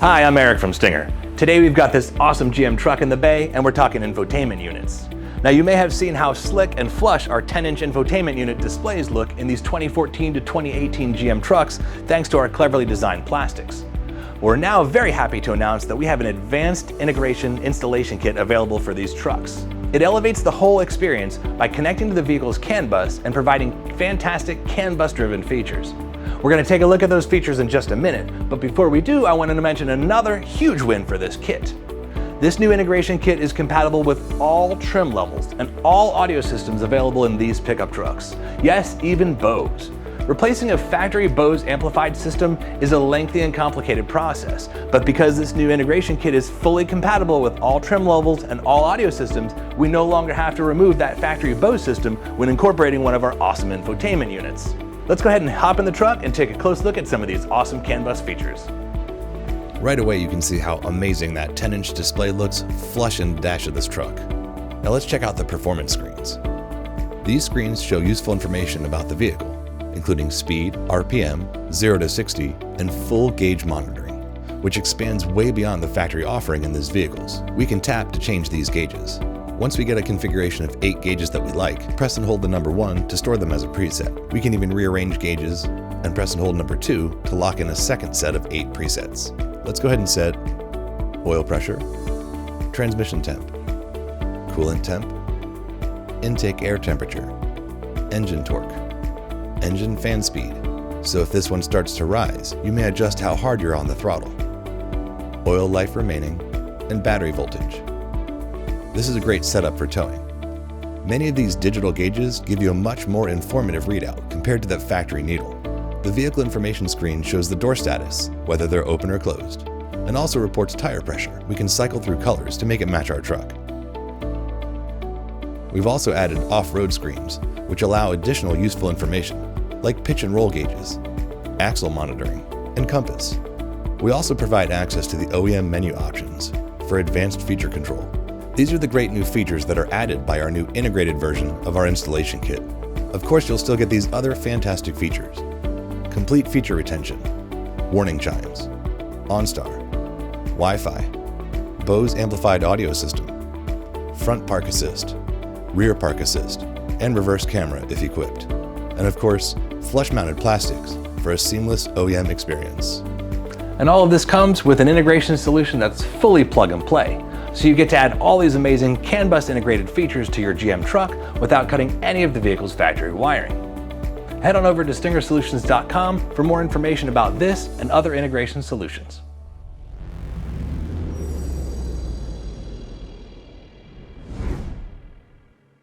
Hi, I'm Eric from Stinger. Today we've got this awesome GM truck in the bay and we're talking infotainment units. Now you may have seen how slick and flush our 10-inch infotainment unit displays look in these 2014 to 2018 GM trucks thanks to our cleverly designed plastics. We're now very happy to announce that we have an advanced integration installation kit available for these trucks. It elevates the whole experience by connecting to the vehicle's CAN bus and providing fantastic CAN bus driven features. We're going to take a look at those features in just a minute, but before we do, I wanted to mention another huge win for this kit. This new integration kit is compatible with all trim levels and all audio systems available in these pickup trucks. Yes, even Bose. Replacing a factory Bose amplified system is a lengthy and complicated process, but because this new integration kit is fully compatible with all trim levels and all audio systems, we no longer have to remove that factory Bose system when incorporating one of our awesome infotainment units. Let's go ahead and hop in the truck and take a close look at some of these awesome CAN bus features. Right away you can see how amazing that 10-inch display looks flush in the dash of this truck. Now let's check out the performance screens. These screens show useful information about the vehicle, including speed, RPM, 0 to 60, and full gauge monitoring, which expands way beyond the factory offering in these vehicles. We can tap to change these gauges. Once we get a configuration of 8 gauges that we like, press and hold the number 1 to store them as a preset. We can even rearrange gauges and press and hold number 2 to lock in a second set of 8 presets. Let's go ahead and set oil pressure, transmission temp, coolant temp, intake air temperature, engine torque, engine fan speed. So if this one starts to rise, you may adjust how hard you're on the throttle, oil life remaining, and battery voltage. This is a great setup for towing. Many of these digital gauges give you a much more informative readout compared to that factory needle. The vehicle information screen shows the door status, whether they're open or closed, and also reports tire pressure. We can cycle through colors to make it match our truck. We've also added off-road screens, which allow additional useful information, like pitch and roll gauges, axle monitoring, and compass. We also provide access to the OEM menu options for advanced feature control. These are the great new features that are added by our new integrated version of our installation kit. Of course, you'll still get these other fantastic features: complete feature retention, warning chimes, OnStar, Wi-Fi, Bose amplified audio system, front park assist, rear park assist, and reverse camera if equipped. And of course, flush-mounted plastics for a seamless OEM experience. And all of this comes with an integration solution that's fully plug and play. So you get to add all these amazing CAN bus integrated features to your GM truck without cutting any of the vehicle's factory wiring. Head on over to stingersolutions.com for more information about this and other integration solutions.